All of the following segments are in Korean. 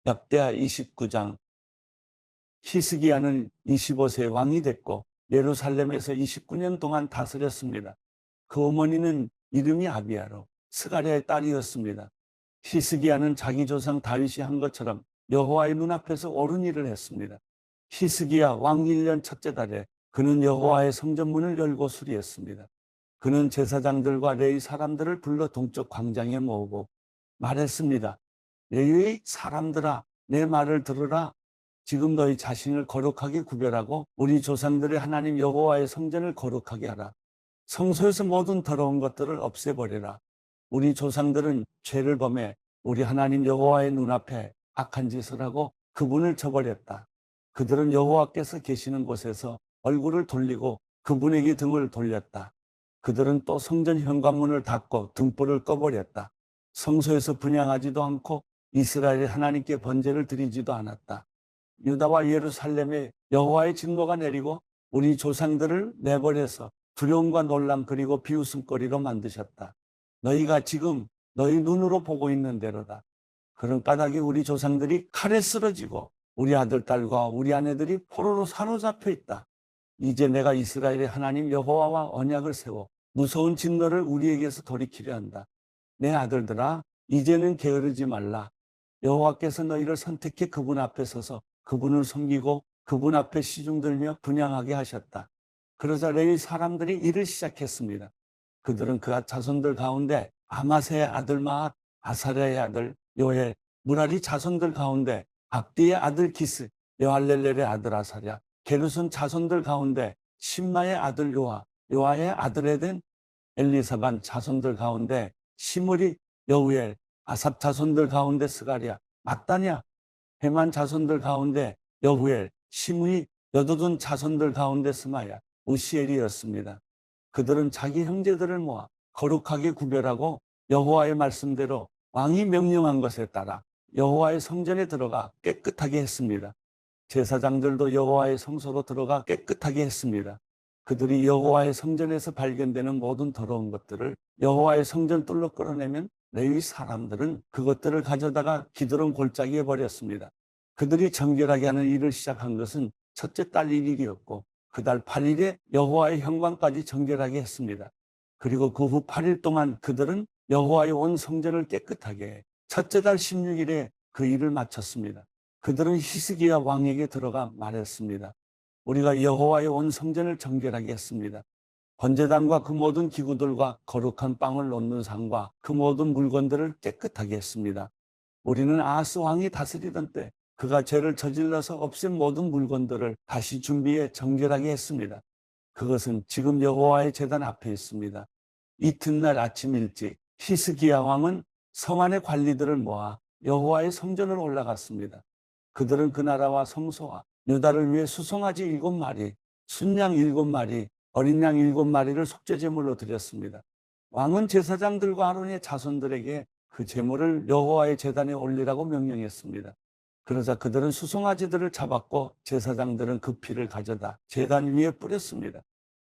역대하 29장. 히스기야는 25세 왕이 됐고 예루살렘에서 29년 동안 다스렸습니다. 그 어머니는 이름이 아비야로 스가랴의 딸이었습니다. 히스기야는 자기 조상 다윗이 한 것처럼 여호와의 눈앞에서 옳은 일을 했습니다. 히스기야 왕 1년 첫째 달에 그는 여호와의 성전문을 열고 수리했습니다. 그는 제사장들과 레위 사람들을 불러 동쪽 광장에 모으고 말했습니다. 레위 사람들아, 내 말을 들으라. 지금 너희 자신을 거룩하게 구별하고 우리 조상들의 하나님 여호와의 성전을 거룩하게 하라. 성소에서 모든 더러운 것들을 없애버리라. 우리 조상들은 죄를 범해 우리 하나님 여호와의 눈앞에 악한 짓을 하고 그분을 저버렸다. 그들은 여호와께서 계시는 곳에서 얼굴을 돌리고 그분에게 등을 돌렸다. 그들은 또 성전 현관문을 닫고 등불을 꺼버렸다. 성소에서 분향하지도 않고 이스라엘 하나님께 번제를 드리지도 않았다. 유다와 예루살렘에 여호와의 진노가 내리고 우리 조상들을 내버려서 두려움과 놀람 그리고 비웃음거리로 만드셨다. 너희가 지금 너희 눈으로 보고 있는 대로다. 그런 까닭에 우리 조상들이 칼에 쓰러지고 우리 아들, 딸과 우리 아내들이 포로로 사로잡혀 있다. 이제 내가 이스라엘의 하나님 여호와와 언약을 세워 무서운 진노를 우리에게서 돌이키려 한다. 내 아들들아, 이제는 게으르지 말라. 여호와께서 너희를 선택해 그분 앞에 서서 그분을 섬기고 그분 앞에 시중들며 분향하게 하셨다. 그러자 레위 사람들이 일을 시작했습니다. 그들은 그 자손들 가운데 아마세의 아들 마앗, 아사랴의 아들 요엘, 무라리 자손들 가운데 압디의 아들 기스, 여할렐렐의 아들 아사랴, 게르손 자손들 가운데 심마의 아들 요아, 요아의 아들에 된 엘리사반 자손들 가운데 시므리, 여우엘, 아삽 자손들 가운데 스가랴, 마따냐, 헤만 자손들 가운데 여후엘, 시므이, 여도둔 자손들 가운데 스마야, 우시엘이었습니다. 그들은 자기 형제들을 모아 거룩하게 구별하고 여호와의 말씀대로 왕이 명령한 것에 따라 여호와의 성전에 들어가 깨끗하게 했습니다. 제사장들도 여호와의 성소로 들어가 깨끗하게 했습니다. 그들이 여호와의 성전에서 발견되는 모든 더러운 것들을 여호와의 성전 뚫로 끌어내면 레위 사람들은 그것들을 가져다가 기드론 골짜기에 버렸습니다. 그들이 정결하게 하는 일을 시작한 것은 첫째 달 1일이었고 그 달 8일에 여호와의 현관까지 정결하게 했습니다. 그리고 그 후 8일 동안 그들은 여호와의 온 성전을 깨끗하게 해 첫째 달 16일에 그 일을 마쳤습니다. 그들은 히스기야 왕에게 들어가 말했습니다. 우리가 여호와의 온 성전을 정결하게 했습니다. 번제단과 그 모든 기구들과 거룩한 빵을 놓는 상과 그 모든 물건들을 깨끗하게 했습니다. 우리는 아하스 왕이 다스리던 때 그가 죄를 저질러서 없앤 모든 물건들을 다시 준비해 정결하게 했습니다. 그것은 지금 여호와의 제단 앞에 있습니다. 이튿날 아침 일찍 히스기야 왕은 성 안의 관리들을 모아 여호와의 성전으로 올라갔습니다. 그들은 그 나라와 성소와 유다를 위해 수송아지 7마리, 순양 7마리, 어린 양 7마리를 속죄제물로 드렸습니다. 왕은 제사장들과 아론의 자손들에게 그 제물을 여호와의 제단에 올리라고 명령했습니다. 그러자 그들은 수송아지들을 잡았고 제사장들은 그 피를 가져다 제단 위에 뿌렸습니다.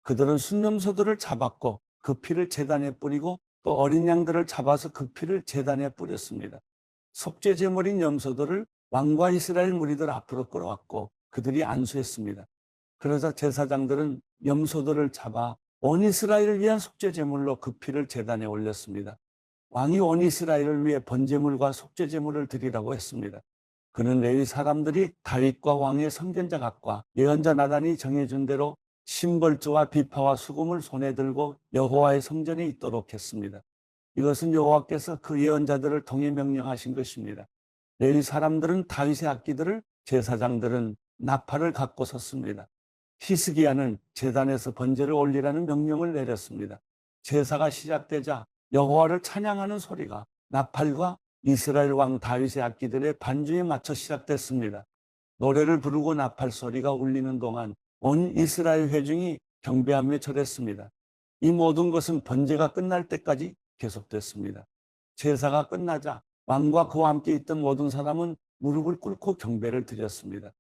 그들은 순염소들을 잡았고 그 피를 제단에 뿌리고 또 어린 양들을 잡아서 그 피를 제단에 뿌렸습니다. 속죄제물인 염소들을 왕과 이스라엘 무리들 앞으로 끌어왔고 그들이 안수했습니다. 그러자 제사장들은 염소들을 잡아 온 이스라엘을 위한 속죄제물로 그 피를 제단에 올렸습니다. 왕이 온 이스라엘을 위해 번제물과 속죄제물을 드리라고 했습니다. 그는 레위 사람들이 다윗과 왕의 선견자각과 예언자 나단이 정해준 대로 심벌주와 비파와 수금을 손에 들고 여호와의 성전에 있도록 했습니다. 이것은 여호와께서 그 예언자들을 통해 명령하신 것입니다. 레위 사람들은 다윗의 악기들을, 제사장들은 나팔을 갖고 섰습니다. 히스기야는 제단에서 번제를 올리라는 명령을 내렸습니다. 제사가 시작되자 여호와를 찬양하는 소리가 나팔과 이스라엘 왕 다윗의 악기들의 반주에 맞춰 시작됐습니다. 노래를 부르고 나팔 소리가 울리는 동안 온 이스라엘 회중이 경배하며 절했습니다. 이 모든 것은 번제가 끝날 때까지 계속됐습니다. 제사가 끝나자 왕과 그와 함께 있던 모든 사람은 무릎을 꿇고 경배를 드렸습니다.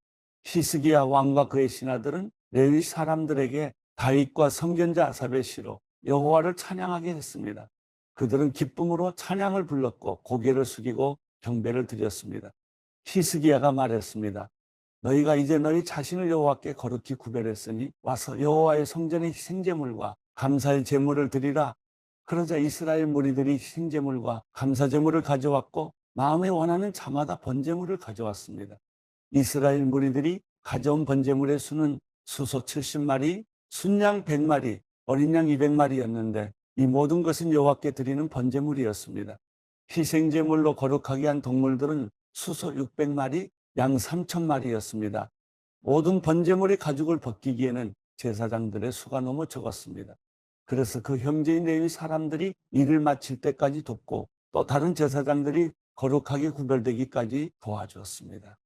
히스기야 왕과 그의 신하들은 레위 사람들에게 다윗과 선견자 아삽의 시로 여호와를 찬양하게 했습니다. 그들은 기쁨으로 찬양을 불렀고 고개를 숙이고 경배를 드렸습니다. 히스기야가 말했습니다. 너희가 이제 너희 자신을 여호와께 거룩히 구별했으니 와서 여호와의 성전의 희생제물과 감사의 제물을 드리라. 그러자 이스라엘 무리들이 희생제물과 감사제물을 가져왔고 마음에 원하는 자마다 번제물을 가져왔습니다. 이스라엘 무리들이 가져온 번제물의 수는 수소 70마리, 순양 100마리, 어린 양 200마리였는데 이 모든 것은 여호와께 드리는 번제물이었습니다. 희생제물로 거룩하게 한 동물들은 수소 600마리, 양 3,000마리였습니다. 모든 번제물의 가죽을 벗기기에는 제사장들의 수가 너무 적었습니다. 그래서 그 형제인 레위 사람들이 일을 마칠 때까지 돕고 또 다른 제사장들이 거룩하게 구별되기까지 도와주었습니다.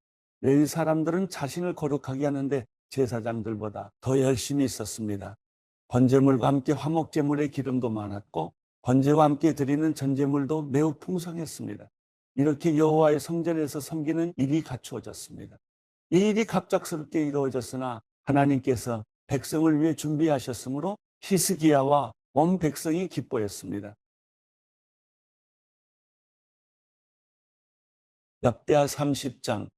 레위 사람들은 자신을 거룩하게 하는데 제사장들보다 더 열심히 있었습니다. 번제물과 함께 화목제물의 기름도 많았고 번제와 함께 드리는 전제물도 매우 풍성했습니다. 이렇게 여호와의 성전에서 섬기는 일이 갖추어졌습니다. 이 일이 갑작스럽게 이루어졌으나 하나님께서 백성을 위해 준비하셨으므로 히스기야와 온 백성이 기뻐했습니다. 역대하 30장.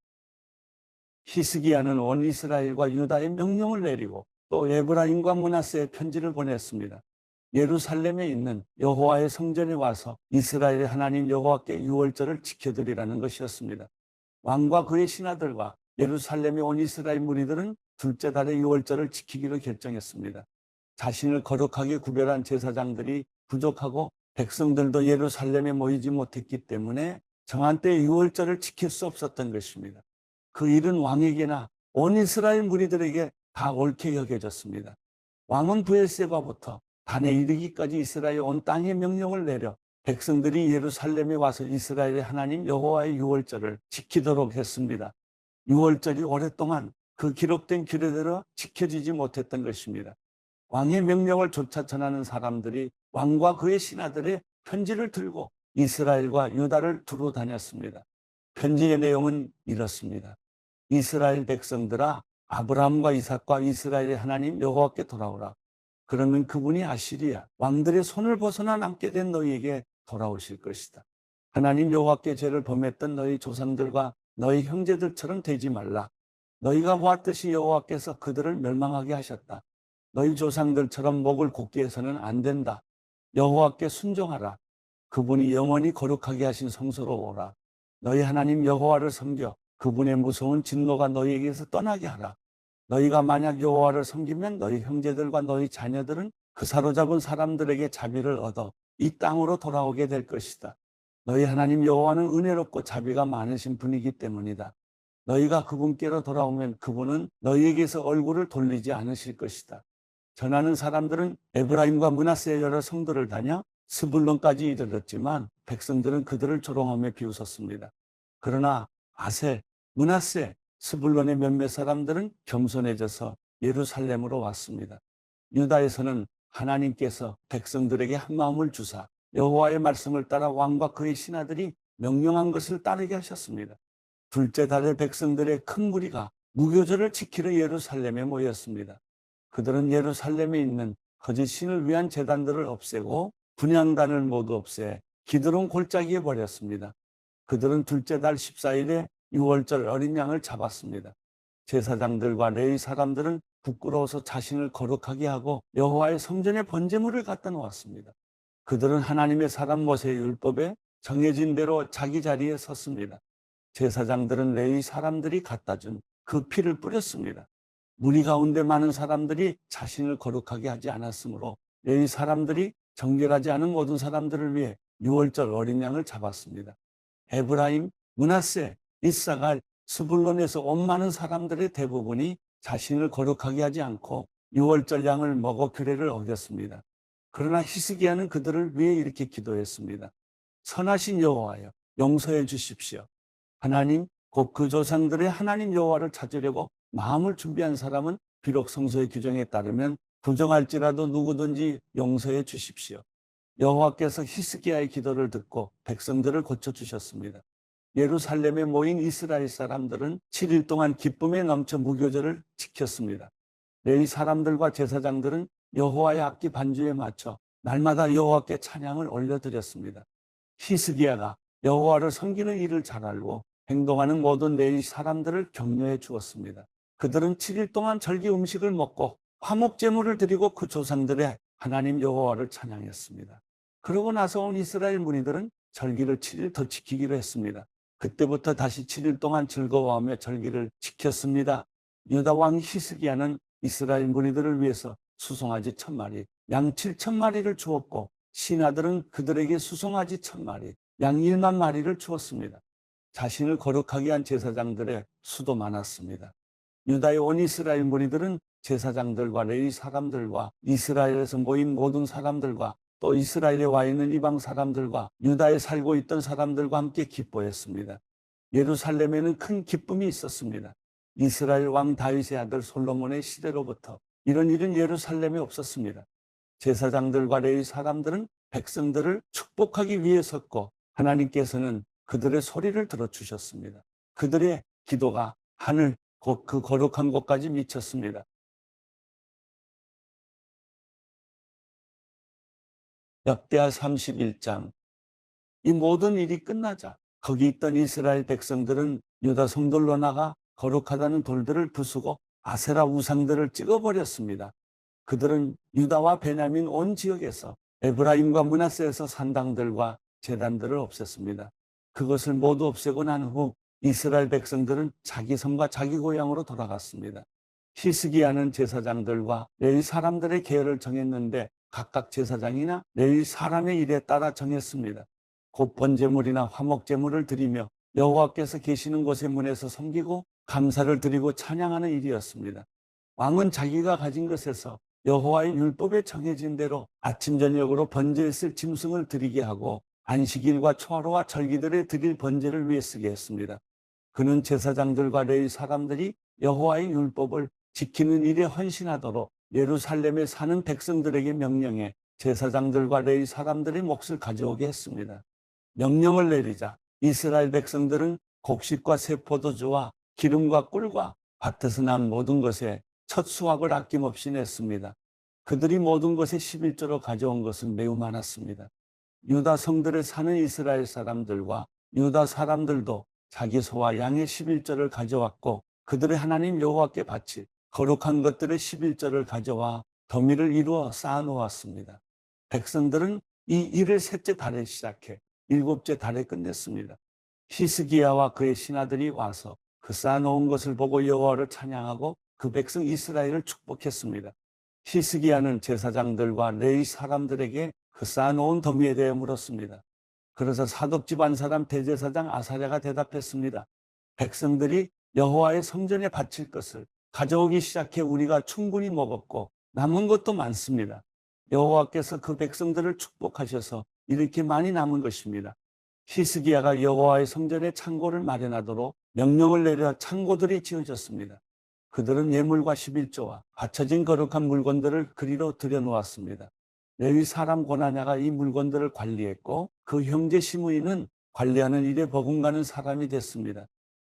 히스기야는 온 이스라엘과 유다에 명령을 내리고 또 에브라임과 므낫세에 편지를 보냈습니다. 예루살렘에 있는 여호와의 성전에 와서 이스라엘의 하나님 여호와께 유월절을 지켜드리라는 것이었습니다. 왕과 그의 신하들과 예루살렘에 온 이스라엘 무리들은 둘째 달의 유월절을 지키기로 결정했습니다. 자신을 거룩하게 구별한 제사장들이 부족하고 백성들도 예루살렘에 모이지 못했기 때문에 정한 때의 유월절을 지킬 수 없었던 것입니다. 그 일은 왕에게나 온 이스라엘 무리들에게 다 옳게 여겨졌습니다. 왕은 브엘세바부터 단에 이르기까지 이스라엘 온 땅에 명령을 내려 백성들이 예루살렘에 와서 이스라엘의 하나님 여호와의 유월절을 지키도록 했습니다. 유월절이 오랫동안 그 기록된 규례대로 지켜지지 못했던 것입니다. 왕의 명령을 쫓아 전하는 사람들이 왕과 그의 신하들의 편지를 들고 이스라엘과 유다를 두루 다녔습니다. 편지의 내용은 이렇습니다. 이스라엘 백성들아, 아브라함과 이삭과 이스라엘의 하나님 여호와께 돌아오라. 그러면 그분이 아시리아 왕들의 손을 벗어나 남게 된 너희에게 돌아오실 것이다. 하나님 여호와께 죄를 범했던 너희 조상들과 너희 형제들처럼 되지 말라. 너희가 보았듯이 여호와께서 그들을 멸망하게 하셨다. 너희 조상들처럼 목을 곧게 해서는 안 된다. 여호와께 순종하라. 그분이 영원히 거룩하게 하신 성소로 오라. 너희 하나님 여호와를 섬겨 그분의 무서운 진노가 너희에게서 떠나게 하라. 너희가 만약 여호와를 섬기면 너희 형제들과 너희 자녀들은 그 사로잡은 사람들에게 자비를 얻어 이 땅으로 돌아오게 될 것이다. 너희 하나님 여호와는 은혜롭고 자비가 많으신 분이기 때문이다. 너희가 그분께로 돌아오면 그분은 너희에게서 얼굴을 돌리지 않으실 것이다. 전하는 사람들은 에브라임과 므낫세의 여러 성도를 다녀 스불론까지 이르렀지만 백성들은 그들을 조롱하며 비웃었습니다. 그러나 아셀, 므낫세, 스불론의 몇몇 사람들은 겸손해져서 예루살렘으로 왔습니다. 유다에서는 하나님께서 백성들에게 한 마음을 주사 여호와의 말씀을 따라 왕과 그의 신하들이 명령한 것을 따르게 하셨습니다. 둘째 달에 백성들의 큰 무리가 무교절을 지키러 예루살렘에 모였습니다. 그들은 예루살렘에 있는 거짓 신을 위한 제단들을 없애고 분향단을 모두 없애 기드론 골짜기에 버렸습니다. 그들은 둘째 달 14일에 유월절 어린 양을 잡았습니다. 제사장들과 레위 사람들은 부끄러워서 자신을 거룩하게 하고 여호와의 성전에 번제물을 갖다 놓았습니다. 그들은 하나님의 사람 모세의 율법에 정해진 대로 자기 자리에 섰습니다. 제사장들은 레위 사람들이 갖다 준 그 피를 뿌렸습니다. 무리 가운데 많은 사람들이 자신을 거룩하게 하지 않았으므로 레위 사람들이 정결하지 않은 모든 사람들을 위해 유월절 어린 양을 잡았습니다. 에브라임, 므낫세, 이사갈, 스불론에서 온 많은 사람들의 대부분이 자신을 거룩하게 하지 않고 유월절 양을 먹어 규례를 어겼습니다. 그러나 히스기야는 그들을 위해 이렇게 기도했습니다. 선하신 여호와여, 용서해 주십시오. 하나님, 곧 그 조상들의 하나님 여호와를 찾으려고 마음을 준비한 사람은 비록 성서의 규정에 따르면 부정할지라도 누구든지 용서해 주십시오. 여호와께서 히스기야의 기도를 듣고 백성들을 고쳐주셨습니다. 예루살렘에 모인 이스라엘 사람들은 7일 동안 기쁨에 넘쳐 무교절을 지켰습니다. 레위 사람들과 제사장들은 여호와의 악기 반주에 맞춰 날마다 여호와께 찬양을 올려드렸습니다. 히스기야가 여호와를 섬기는 일을 잘 알고 행동하는 모든 레위 사람들을 격려해 주었습니다. 그들은 7일 동안 절기 음식을 먹고 화목 제물을 드리고 그 조상들의 하나님 여호와를 찬양했습니다. 그러고 나서 온 이스라엘 무리들은 절기를 7일 더 지키기로 했습니다. 그때부터 다시 7일 동안 즐거워하며 절기를 지켰습니다. 유다 왕 히스기야는 이스라엘 무리들을 위해서 수송아지 1000마리, 양 7000마리를 주었고 신하들은 그들에게 수송아지 1000마리, 양 1만 마리를 주었습니다. 자신을 거룩하게 한 제사장들의 수도 많았습니다. 유다의 온 이스라엘 무리들은 제사장들과 레위 사람들과 이스라엘에서 모인 모든 사람들과 또 이스라엘에 와 있는 이방 사람들과 유다에 살고 있던 사람들과 함께 기뻐했습니다. 예루살렘에는 큰 기쁨이 있었습니다. 이스라엘 왕 다윗의 아들 솔로몬의 시대로부터 이런 일은 예루살렘에 없었습니다. 제사장들과 레위 사람들은 백성들을 축복하기 위해 섰고 하나님께서는 그들의 소리를 들어주셨습니다. 그들의 기도가 하늘 곧 그 거룩한 곳까지 미쳤습니다. 역대하 31장. 이 모든 일이 끝나자 거기 있던 이스라엘 백성들은 유다 성들로 나가 거룩하다는 돌들을 부수고 아세라 우상들을 찍어버렸습니다. 그들은 유다와 베냐민 온 지역에서 에브라임과 므낫세에서 산당들과 제단들을 없앴습니다. 그것을 모두 없애고 난 후 이스라엘 백성들은 자기 성과 자기 고향으로 돌아갔습니다. 히스기야는 제사장들과 레위 사람들의 계열을 정했는데 각각 제사장이나 레위 사람의 일에 따라 정했습니다. 곧 번제물이나 화목제물을 드리며 여호와께서 계시는 곳의 문에서 섬기고 감사를 드리고 찬양하는 일이었습니다. 왕은 자기가 가진 것에서 여호와의 율법에 정해진 대로 아침 저녁으로 번제했을 짐승을 드리게 하고 안식일과 초하루와 절기들에 드릴 번제를 위해 쓰게 했습니다. 그는 제사장들과 레위 사람들이 여호와의 율법을 지키는 일에 헌신하도록 예루살렘에 사는 백성들에게 명령해 제사장들과 레위 사람들의 몫을 가져오게 했습니다. 명령을 내리자 이스라엘 백성들은 곡식과 새 포도주와 기름과 꿀과 밭에서 난 모든 것에 첫 수확을 아낌없이 냈습니다. 그들이 모든 것에 11조로 가져온 것은 매우 많았습니다. 유다 성들에 사는 이스라엘 사람들과 유다 사람들도 자기 소와 양의 11조를 가져왔고 그들의 하나님 여호와께 바칠 거룩한 것들의 11조를 가져와 더미를 이루어 쌓아놓았습니다. 백성들은 이 일을 셋째 달에 시작해 일곱째 달에 끝냈습니다. 히스기야와 그의 신하들이 와서 그 쌓아놓은 것을 보고 여호와를 찬양하고 그 백성 이스라엘을 축복했습니다. 히스기야는 제사장들과 레위 사람들에게 그 쌓아놓은 더미에 대해 물었습니다. 그래서 사독 집안 사람 대제사장 아사랴가 대답했습니다. 백성들이 여호와의 성전에 바칠 것을 가져오기 시작해 우리가 충분히 먹었고 남은 것도 많습니다. 여호와께서 그 백성들을 축복하셔서 이렇게 많이 남은 것입니다. 히스기야가 여호와의 성전에 창고를 마련하도록 명령을 내려 창고들이 지어졌습니다. 그들은 예물과 11조와 받쳐진 거룩한 물건들을 그리로 들여놓았습니다. 레위 사람 고나냐가 이 물건들을 관리했고 그 형제 시므이는 관리하는 일에 버금가는 사람이 됐습니다.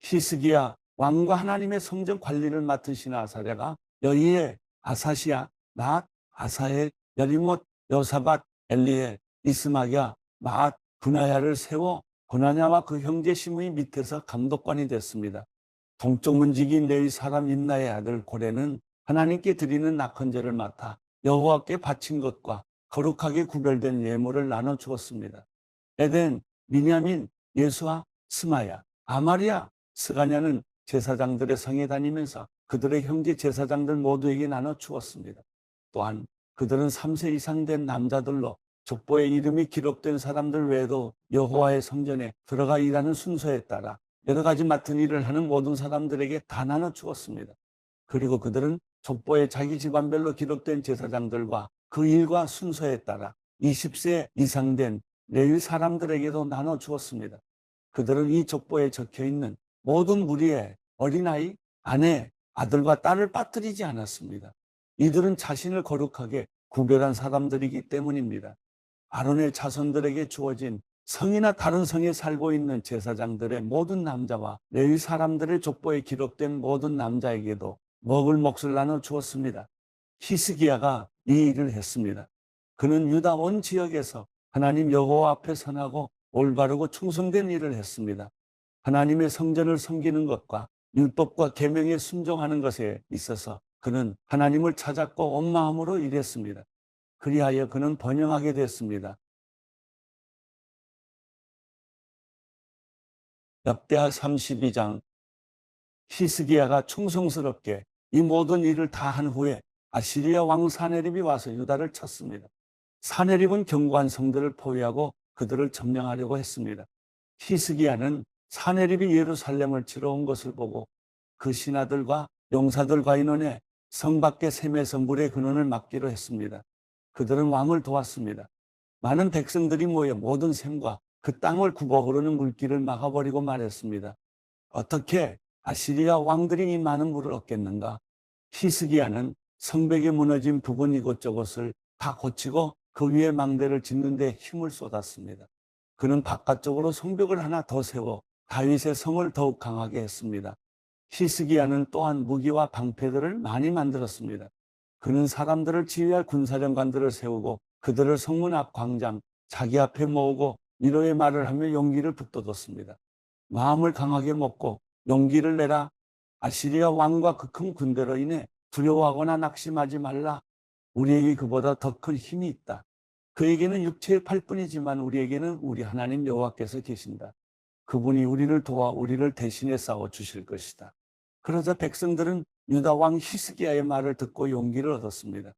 히스기야 왕과 하나님의 성전 관리를 맡은 신하 아사랴가 여이에 아사시야, 낫, 아사엘, 여리못, 여사밧, 엘리엘, 이스마기야, 마앗, 분하야를 세워 고나냐와 그 형제 시므이 밑에서 감독관이 됐습니다. 동쪽 문지기인 레위 사람 임나의 아들 고레는 하나님께 드리는 낙헌제를 맡아 여호와께 바친 것과 거룩하게 구별된 예물을 나눠 주었습니다. 에덴, 미냐민, 예수아, 스마야, 아마리아, 스가냐는 제사장들의 성에 다니면서 그들의 형제 제사장들 모두에게 나눠 주었습니다. 또한 그들은 3세 이상 된 남자들로 족보에 이름이 기록된 사람들 외에도 여호와의 성전에 들어가 일하는 순서에 따라 여러 가지 맡은 일을 하는 모든 사람들에게 다 나눠 주었습니다. 그리고 그들은 족보에 자기 집안별로 기록된 제사장들과 그 일과 순서에 따라 20세 이상 된 레위 사람들에게도 나눠 주었습니다. 그들은 이 족보에 적혀 있는 모든 무리의 어린아이, 아내, 아들과 딸을 빠뜨리지 않았습니다. 이들은 자신을 거룩하게 구별한 사람들이기 때문입니다. 아론의 자손들에게 주어진 성이나 다른 성에 살고 있는 제사장들의 모든 남자와 레위 사람들의 족보에 기록된 모든 남자에게도 먹을 몫을 나눠 주었습니다. 히스기야가 이 일을 했습니다. 그는 유다 온 지역에서 하나님 여호와 앞에 선하고 올바르고 충성된 일을 했습니다. 하나님의 성전을 섬기는 것과 율법과 계명에 순종하는 것에 있어서 그는 하나님을 찾았고 온 마음으로 일했습니다. 그리하여 그는 번영하게 됐습니다. 역대하 32장. 히스기야가 충성스럽게 이 모든 일을 다 한 후에 아시리아 왕 사네립이 와서 유다를 쳤습니다. 사네립은 견고한 성들을 포위하고 그들을 점령하려고 했습니다. 히스기야는 사네립이 예루살렘을 치러 온 것을 보고 그 신하들과 용사들과 인원에 성 밖의 샘에서 물의 근원을 막기로 했습니다. 그들은 왕을 도왔습니다. 많은 백성들이 모여 모든 샘과 그 땅을 굽어 흐르는 물길을 막아버리고 말했습니다. 어떻게 아시리아 왕들이 이 많은 물을 얻겠는가? 히스기야는 성벽이 무너진 부분 이곳저곳을 다 고치고 그 위에 망대를 짓는 데 힘을 쏟았습니다. 그는 바깥쪽으로 성벽을 하나 더 세워 다윗의 성을 더욱 강하게 했습니다. 히스기야는 또한 무기와 방패들을 많이 만들었습니다. 그는 사람들을 지휘할 군사령관들을 세우고 그들을 성문 앞 광장 자기 앞에 모으고 위로의 말을 하며 용기를 북돋웠습니다. 마음을 강하게 먹고 용기를 내라. 아시리아 왕과 그 큰 군대로 인해 두려워하거나 낙심하지 말라. 우리에게 그보다 더 큰 힘이 있다. 그에게는 육체의 팔뿐이지만 우리에게는 우리 하나님 여호와께서 계신다. 그분이 우리를 도와 우리를 대신해 싸워 주실 것이다. 그러자 백성들은 유다 왕 히스기야의 말을 듣고 용기를 얻었습니다.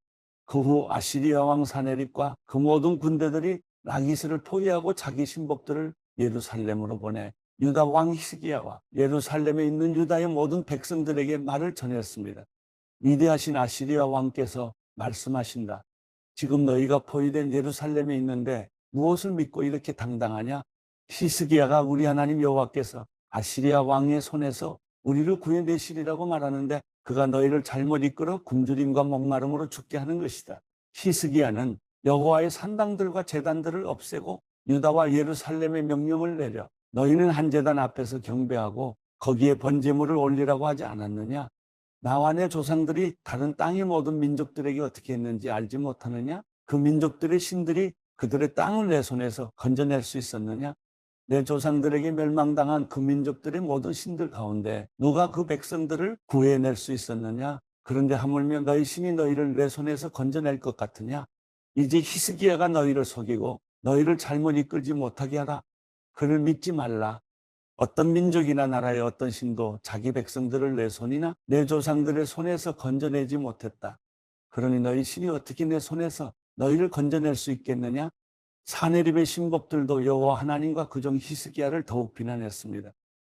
그 후 아시리아 왕 사네립과 그 모든 군대들이 라기스를 포위하고 자기 신복들을 예루살렘으로 보내 유다 왕 히스기야와 예루살렘에 있는 유다의 모든 백성들에게 말을 전했습니다. 위대하신 아시리아 왕께서 말씀하신다. 지금 너희가 포위된 예루살렘에 있는데 무엇을 믿고 이렇게 당당하냐? 히스기야가 우리 하나님 여호와께서 아시리아 왕의 손에서 우리를 구해내시리라고 말하는데 그가 너희를 잘못 이끌어 굶주림과 목마름으로 죽게 하는 것이다. 히스기야는 여호와의 산당들과 제단들을 없애고 유다와 예루살렘의 명령을 내려 너희는 한 제단 앞에서 경배하고 거기에 번제물을 올리라고 하지 않았느냐? 나와 내 조상들이 다른 땅의 모든 민족들에게 어떻게 했는지 알지 못하느냐? 그 민족들의 신들이 그들의 땅을 내 손에서 건져낼 수 있었느냐? 내 조상들에게 멸망당한 그 민족들의 모든 신들 가운데 누가 그 백성들을 구해낼 수 있었느냐? 그런데 하물며 너희 신이 너희를 내 손에서 건져낼 것 같으냐? 이제 히스기야가 너희를 속이고 너희를 잘못 이끌지 못하게 하라. 그를 믿지 말라. 어떤 민족이나 나라의 어떤 신도 자기 백성들을 내 손이나 내 조상들의 손에서 건져내지 못했다. 그러니 너희 신이 어떻게 내 손에서 너희를 건져낼 수 있겠느냐? 사네립의 신복들도 여호와 하나님과 그종 히스기야를 더욱 비난했습니다.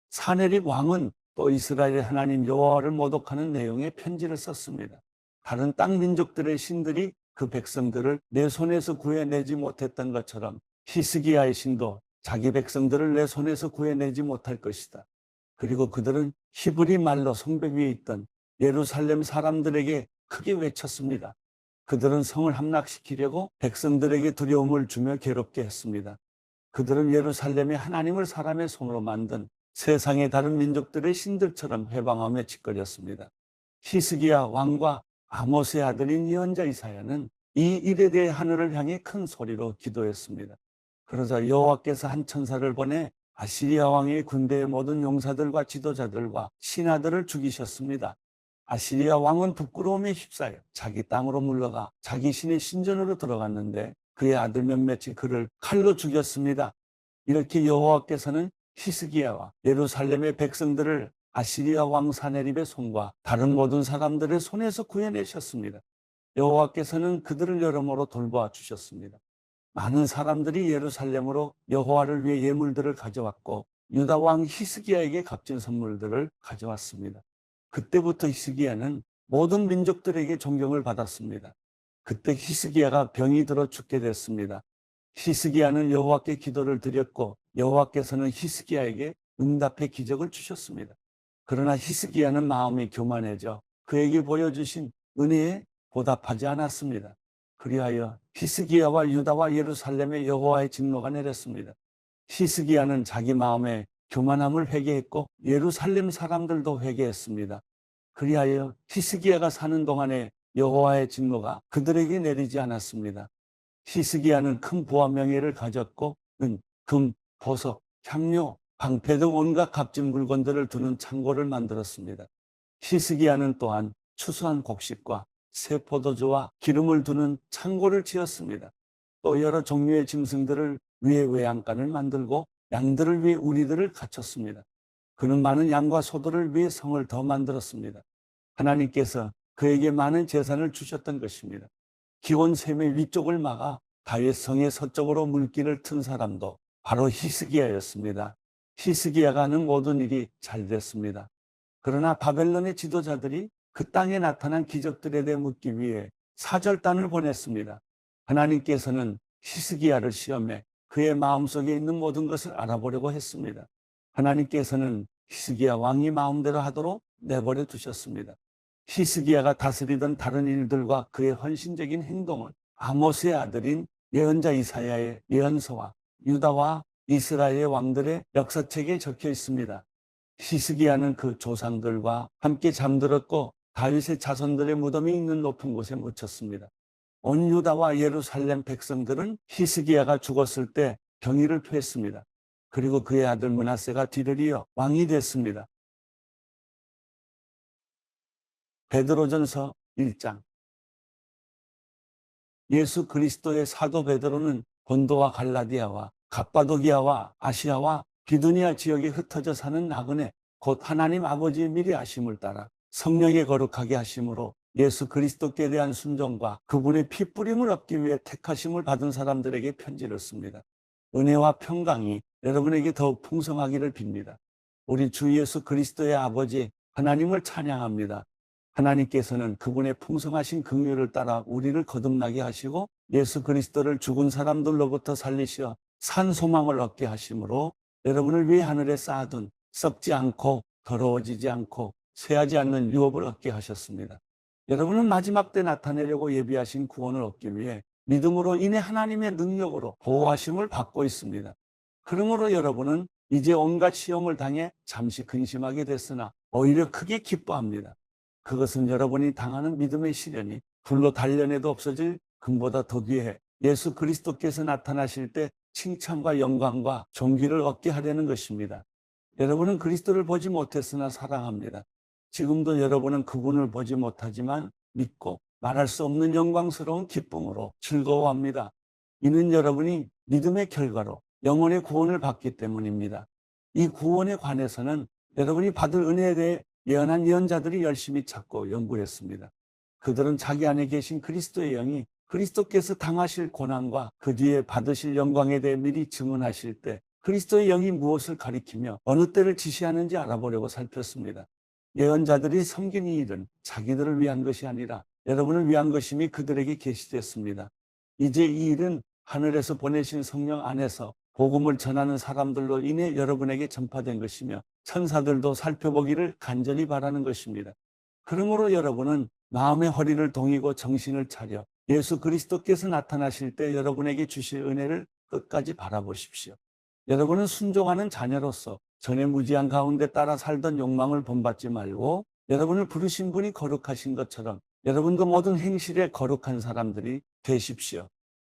사네립 왕은 또 이스라엘의 하나님 여호와를 모독하는 내용의 편지를 썼습니다. 다른 땅 민족들의 신들이 그 백성들을 내 손에서 구해내지 못했던 것처럼 히스기야의 신도 자기 백성들을 내 손에서 구해내지 못할 것이다. 그리고 그들은 히브리 말로 성벽 위에 있던 예루살렘 사람들에게 크게 외쳤습니다. 그들은 성을 함락시키려고 백성들에게 두려움을 주며 괴롭게 했습니다. 그들은 예루살렘에 하나님을 사람의 손으로 만든 세상의 다른 민족들의 신들처럼 회방하며 짓거렸습니다. 히스기야 왕과 아모스의 아들인 예언자 이사야는 이 일에 대해 하늘을 향해 큰 소리로 기도했습니다. 그러자 여호와께서 한 천사를 보내 아시리아 왕의 군대의 모든 용사들과 지도자들과 신하들을 죽이셨습니다. 아시리아 왕은 부끄러움에 휩싸여 자기 땅으로 물러가 자기 신의 신전으로 들어갔는데 그의 아들 몇몇이 그를 칼로 죽였습니다. 이렇게 여호와께서는 히스기야와 예루살렘의 백성들을 아시리아 왕 사네립의 손과 다른 모든 사람들의 손에서 구해내셨습니다. 여호와께서는 그들을 여러모로 돌보아 주셨습니다. 많은 사람들이 예루살렘으로 여호와를 위해 예물들을 가져왔고 유다 왕 히스기야에게 값진 선물들을 가져왔습니다. 그때부터 히스기야는 모든 민족들에게 존경을 받았습니다. 그때 히스기야가 병이 들어 죽게 됐습니다. 히스기야는 여호와께 기도를 드렸고 여호와께서는 히스기야에게 응답의 기적을 주셨습니다. 그러나 히스기야는 마음이 교만해져 그에게 보여주신 은혜에 보답하지 않았습니다. 그리하여 히스기야와 유다와 예루살렘에 여호와의 진노가 내렸습니다. 히스기야는 자기 마음의 교만함을 회개했고 예루살렘 사람들도 회개했습니다. 그리하여 히스기야가 사는 동안에 여호와의 진노가 그들에게 내리지 않았습니다. 히스기야는 큰 부와 명예를 가졌고 은, 금, 보석, 향료, 방패 등 온갖 값진 물건들을 두는 창고를 만들었습니다. 히스기야는 또한 추수한 곡식과 새 포도주와 기름을 두는 창고를 지었습니다. 또 여러 종류의 짐승들을 위해 외양간을 만들고 양들을 위해 우리들을 갖췄습니다. 그는 많은 양과 소들을 위해 성을 더 만들었습니다. 하나님께서 그에게 많은 재산을 주셨던 것입니다. 기온 샘의 위쪽을 막아 다윗 성의 서쪽으로 물길을 튼 사람도 바로 히스기야였습니다. 히스기야가 하는 모든 일이 잘 됐습니다. 그러나 바벨론의 지도자들이 그 땅에 나타난 기적들에 대해 묻기 위해 사절단을 보냈습니다. 하나님께서는 히스기야를 시험해 그의 마음속에 있는 모든 것을 알아보려고 했습니다. 하나님께서는 히스기야 왕이 마음대로 하도록 내버려 두셨습니다. 히스기야가 다스리던 다른 일들과 그의 헌신적인 행동은 아모스의 아들인 예언자 이사야의 예언서와 유다와 이스라엘의 왕들의 역사책에 적혀 있습니다. 히스기야는 그 조상들과 함께 잠들었고 다윗의 자손들의 무덤이 있는 높은 곳에 묻혔습니다. 온 유다와 예루살렘 백성들은 히스기야가 죽었을 때 경의를 표했습니다. 그리고 그의 아들 므낫세가 뒤를 이어 왕이 됐습니다. 베드로전서 1장. 예수 그리스도의 사도 베드로는 본도와 갈라디아와 갑바도기아와 아시아와 비두니아 지역에 흩어져 사는 나그네 곧 하나님 아버지의 미리 아심을 따라 성령의 거룩하게 하심으로 예수 그리스도께 대한 순종과 그분의 피 뿌림을 얻기 위해 택하심을 받은 사람들에게 편지를 씁니다. 은혜와 평강이 여러분에게 더욱 풍성하기를 빕니다. 우리 주 예수 그리스도의 아버지 하나님을 찬양합니다. 하나님께서는 그분의 풍성하신 긍휼을 따라 우리를 거듭나게 하시고 예수 그리스도를 죽은 사람들로부터 살리시어 산 소망을 얻게 하심으로 여러분을 위해 하늘에 쌓아둔 썩지 않고 더러워지지 않고 쇠하지 않는 유업을 얻게 하셨습니다. 여러분은 마지막 때 나타내려고 예비하신 구원을 얻기 위해 믿음으로 인해 하나님의 능력으로 보호하심을 받고 있습니다. 그러므로 여러분은 이제 온갖 시험을 당해 잠시 근심하게 됐으나 오히려 크게 기뻐합니다. 그것은 여러분이 당하는 믿음의 시련이 불로 단련해도 없어질 금보다 더 귀해 예수 그리스도께서 나타나실 때 칭찬과 영광과 존귀를 얻게 하려는 것입니다. 여러분은 그리스도를 보지 못했으나 사랑합니다. 지금도 여러분은 그분을 보지 못하지만 믿고 말할 수 없는 영광스러운 기쁨으로 즐거워합니다. 이는 여러분이 믿음의 결과로 영혼의 구원을 받기 때문입니다. 이 구원에 관해서는 여러분이 받을 은혜에 대해 예언한 예언자들이 열심히 찾고 연구했습니다. 그들은 자기 안에 계신 그리스도의 영이 그리스도께서 당하실 고난과 그 뒤에 받으실 영광에 대해 미리 증언하실 때 그리스도의 영이 무엇을 가리키며 어느 때를 지시하는지 알아보려고 살폈습니다. 예언자들이 섬긴 이 일은 자기들을 위한 것이 아니라 여러분을 위한 것임이 그들에게 계시됐습니다. 이제 이 일은 하늘에서 보내신 성령 안에서 복음을 전하는 사람들로 인해 여러분에게 전파된 것이며 천사들도 살펴보기를 간절히 바라는 것입니다. 그러므로 여러분은 마음의 허리를 동이고 정신을 차려 예수 그리스도께서 나타나실 때 여러분에게 주실 은혜를 끝까지 바라보십시오. 여러분은 순종하는 자녀로서 전에 무지한 가운데 따라 살던 욕망을 본받지 말고 여러분을 부르신 분이 거룩하신 것처럼 여러분도 모든 행실에 거룩한 사람들이 되십시오.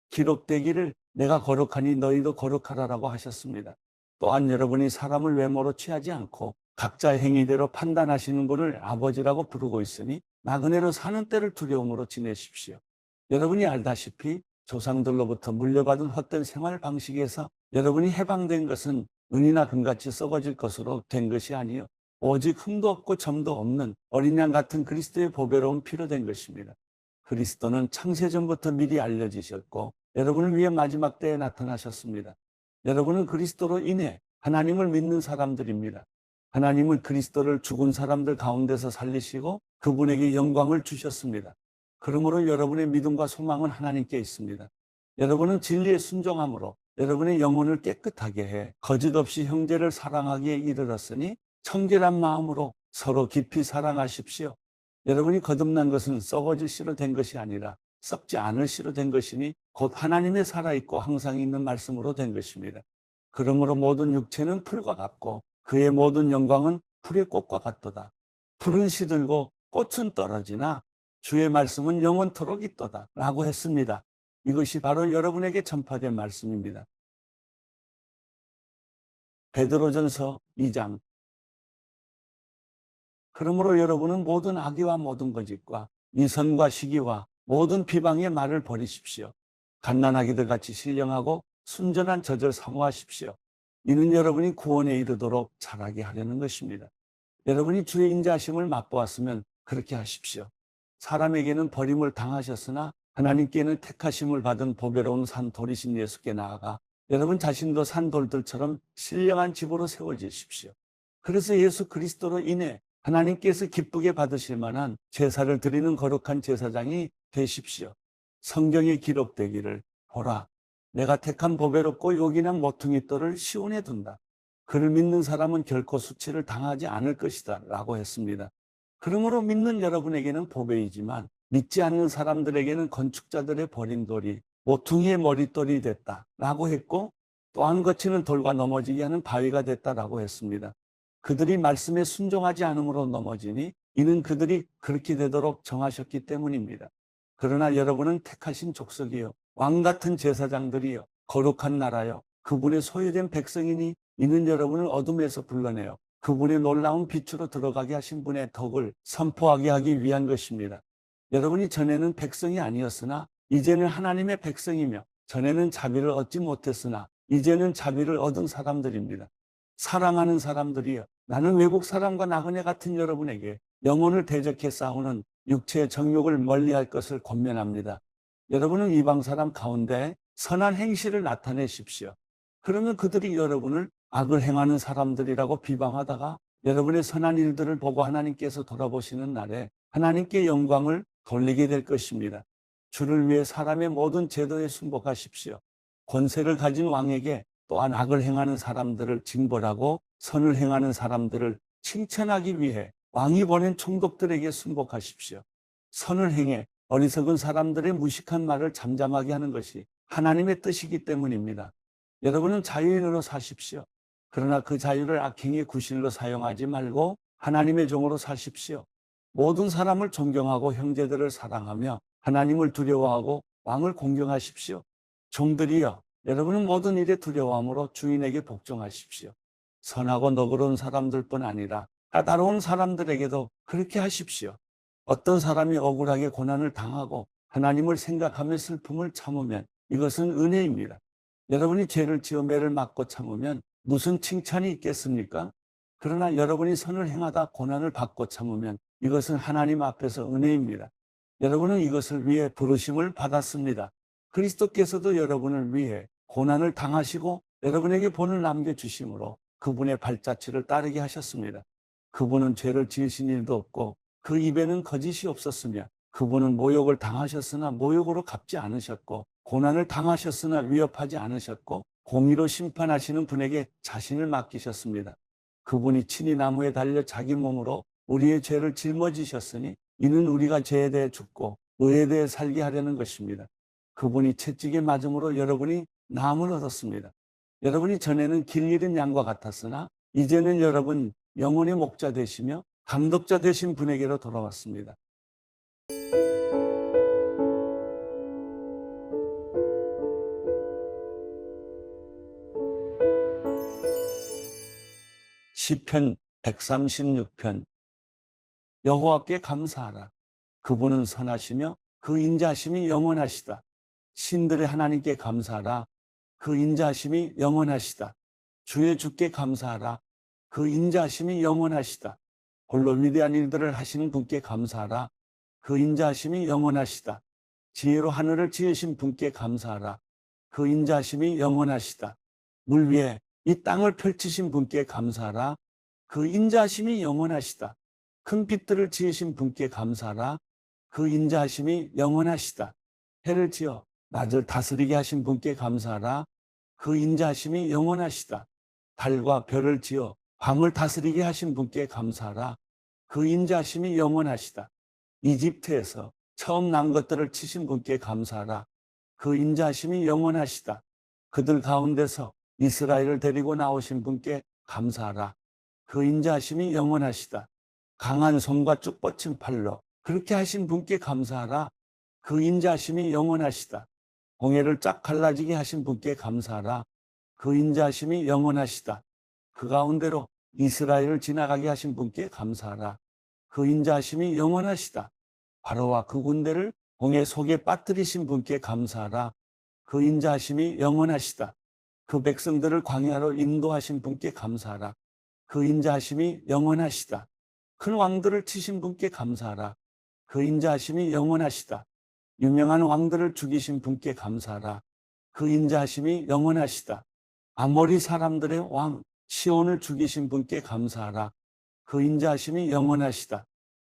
기록되기를 내가 거룩하니 너희도 거룩하라라고 하셨습니다. 또한 여러분이 사람을 외모로 취하지 않고 각자의 행위대로 판단하시는 분을 아버지라고 부르고 있으니 나그네로 사는 때를 두려움으로 지내십시오. 여러분이 알다시피 조상들로부터 물려받은 헛된 생활 방식에서 여러분이 해방된 것은 은이나 금같이 썩어질 것으로 된 것이 아니요 오직 흠도 없고 점도 없는 어린 양 같은 그리스도의 보배로운 피로 된 것입니다. 그리스도는 창세전부터 미리 알려지셨고 여러분을 위해 마지막 때에 나타나셨습니다. 여러분은 그리스도로 인해 하나님을 믿는 사람들입니다. 하나님은 그리스도를 죽은 사람들 가운데서 살리시고 그분에게 영광을 주셨습니다. 그러므로 여러분의 믿음과 소망은 하나님께 있습니다. 여러분은 진리에 순종함으로 여러분의 영혼을 깨끗하게 해 거짓 없이 형제를 사랑하기에 이르렀으니 청결한 마음으로 서로 깊이 사랑하십시오. 여러분이 거듭난 것은 썩어질 씨로 된 것이 아니라 썩지 않을 씨로 된 것이니 곧 하나님의 살아있고 항상 있는 말씀으로 된 것입니다. 그러므로 모든 육체는 풀과 같고 그의 모든 영광은 풀의 꽃과 같도다. 풀은 시들고 꽃은 떨어지나 주의 말씀은 영원토록 있도다 라고 했습니다. 이것이 바로 여러분에게 전파된 말씀입니다. 베드로전서 2장. 그러므로 여러분은 모든 악의와 모든 거짓과 이선과 시기와 모든 비방의 말을 버리십시오. 갓난아기들 같이 신령하고 순전한 젖을 사모하십시오. 이는 여러분이 구원에 이르도록 자라게 하려는 것입니다. 여러분이 주의 인자하심을 맛보았으면 그렇게 하십시오. 사람에게는 버림을 당하셨으나 하나님께는 택하심을 받은 보배로운 산돌이신 예수께 나아가 여러분 자신도 산돌들처럼 신령한 집으로 세워지십시오. 그래서 예수 그리스도로 인해 하나님께서 기쁘게 받으실 만한 제사를 드리는 거룩한 제사장이 되십시오. 성경에 기록되기를 보라, 내가 택한 보배롭고 요긴한 모퉁이 돌을 시온에 둔다. 그를 믿는 사람은 결코 수치를 당하지 않을 것이다 라고 했습니다. 그러므로 믿는 여러분에게는 보배이지만 믿지 않는 사람들에게는 건축자들의 버린 돌이 모퉁이의 머릿돌이 됐다 라고 했고, 또한 거치는 돌과 넘어지게 하는 바위가 됐다라고 했습니다. 그들이 말씀에 순종하지 않음으로 넘어지니 이는 그들이 그렇게 되도록 정하셨기 때문입니다. 그러나 여러분은 택하신 족속이요, 왕같은 제사장들이요, 거룩한 나라요, 그분의 소유된 백성이니 이는 여러분을 어둠에서 불러내어 그분의 놀라운 빛으로 들어가게 하신 분의 덕을 선포하게 하기 위한 것입니다. 여러분이 전에는 백성이 아니었으나 이제는 하나님의 백성이며, 전에는 자비를 얻지 못했으나 이제는 자비를 얻은 사람들입니다. 사랑하는 사람들이여, 나는 외국 사람과 나그네 같은 여러분에게 영혼을 대적해 싸우는 육체의 정욕을 멀리할 것을 권면합니다. 여러분은 이방 사람 가운데 선한 행실을 나타내십시오. 그러면 그들이 여러분을 악을 행하는 사람들이라고 비방하다가 여러분의 선한 일들을 보고 하나님께서 돌아보시는 날에 하나님께 영광을 돌리게 될 것입니다. 주를 위해 사람의 모든 제도에 순복하십시오. 권세를 가진 왕에게, 또한 악을 행하는 사람들을 징벌하고 선을 행하는 사람들을 칭찬하기 위해 왕이 보낸 총독들에게 순복하십시오. 선을 행해 어리석은 사람들의 무식한 말을 잠잠하게 하는 것이 하나님의 뜻이기 때문입니다. 여러분은 자유인으로 사십시오. 그러나 그 자유를 악행의 구실로 사용하지 말고 하나님의 종으로 사십시오. 모든 사람을 존경하고 형제들을 사랑하며 하나님을 두려워하고 왕을 공경하십시오. 종들이여, 여러분은 모든 일에 두려워함으로 주인에게 복종하십시오. 선하고 너그러운 사람들뿐 아니라 까다로운 사람들에게도 그렇게 하십시오. 어떤 사람이 억울하게 고난을 당하고 하나님을 생각하며 슬픔을 참으면 이것은 은혜입니다. 여러분이 죄를 지어 매를 맞고 참으면 무슨 칭찬이 있겠습니까? 그러나 여러분이 선을 행하다 고난을 받고 참으면 이것은 하나님 앞에서 은혜입니다. 여러분은 이것을 위해 부르심을 받았습니다. 그리스도께서도 여러분을 위해 고난을 당하시고 여러분에게 본을 남겨주심으로 그분의 발자취를 따르게 하셨습니다. 그분은 죄를 지으신 일도 없고 그 입에는 거짓이 없었으며, 그분은 모욕을 당하셨으나 모욕으로 갚지 않으셨고, 고난을 당하셨으나 위협하지 않으셨고, 공의로 심판하시는 분에게 자신을 맡기셨습니다. 그분이 친히 나무에 달려 자기 몸으로 우리의 죄를 짊어지셨으니 이는 우리가 죄에 대해 죽고 의에 대해 살게 하려는 것입니다. 그분이 채찍에 맞음으로 여러분이 나음을 얻었습니다. 여러분이 전에는 길 잃은 양과 같았으나 이제는 여러분 영혼의 목자 되시며 감독자 되신 분에게로 돌아왔습니다. 시편 136편. 여호와께 감사하라. 그분은 선하시며 그 인자하심이 영원하시다. 신들의 하나님께 감사하라. 그 인자하심이 영원하시다. 주의 주께 감사하라. 그 인자하심이 영원하시다. 홀로 위대한 일들을 하시는 분께 감사하라. 그 인자하심이 영원하시다. 지혜로 하늘을 지으신 분께 감사하라. 그 인자하심이 영원하시다. 물 위에 이 땅을 펼치신 분께 감사하라. 그 인자하심이 영원하시다. 큰 빛들을 지으신 분께 감사하라. 그 인자하심이 영원하시다. 해를 지어 낮을 다스리게 하신 분께 감사하라. 그 인자하심이 영원하시다. 달과 별을 지어 밤을 다스리게 하신 분께 감사하라. 그 인자하심이 영원하시다. 이집트에서 처음 난 것들을 치신 분께 감사하라. 그 인자하심이 영원하시다. 그들 가운데서 이스라엘을 데리고 나오신 분께 감사하라. 그 인자하심이 영원하시다. 강한 손과 쭉 뻗친 팔로 그렇게 하신 분께 감사하라. 그 인자하심이 영원하시다. 홍해를 쫙 갈라지게 하신 분께 감사하라. 그 인자하심이 영원하시다. 그 가운데로 이스라엘을 지나가게 하신 분께 감사하라. 그 인자하심이 영원하시다. 바로와 그 군대를 홍해 속에 빠뜨리신 분께 감사하라. 그 인자하심이 영원하시다. 그 백성들을 광야로 인도하신 분께 감사하라. 그 인자하심이 영원하시다. 큰 왕들을 치신 분께 감사하라. 그 인자하심이 영원하시다. 유명한 왕들을 죽이신 분께 감사하라. 그 인자하심이 영원하시다. 아모리 사람들의 왕 시온을 죽이신 분께 감사하라. 그 인자하심이 영원하시다.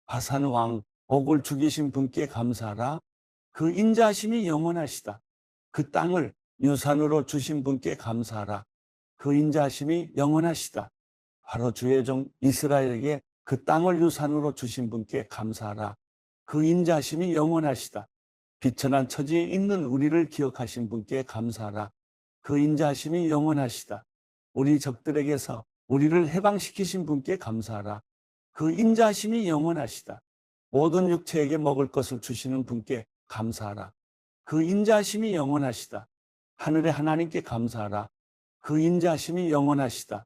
바산 왕 옥을 죽이신 분께 감사하라. 그 인자하심이 영원하시다. 그 땅을 유산으로 주신 분께 감사하라. 그 인자하심이 영원하시다. 바로 주의 종 이스라엘에게 그 땅을 유산으로 주신 분께 감사하라. 그 인자하심이 영원하시다. 비천한 처지에 있는 우리를 기억하신 분께 감사하라. 그 인자하심이 영원하시다. 우리 적들에게서 우리를 해방시키신 분께 감사하라. 그 인자하심이 영원하시다. 모든 육체에게 먹을 것을 주시는 분께 감사하라. 그 인자하심이 영원하시다. 하늘의 하나님께 감사하라. 그 인자하심이 영원하시다.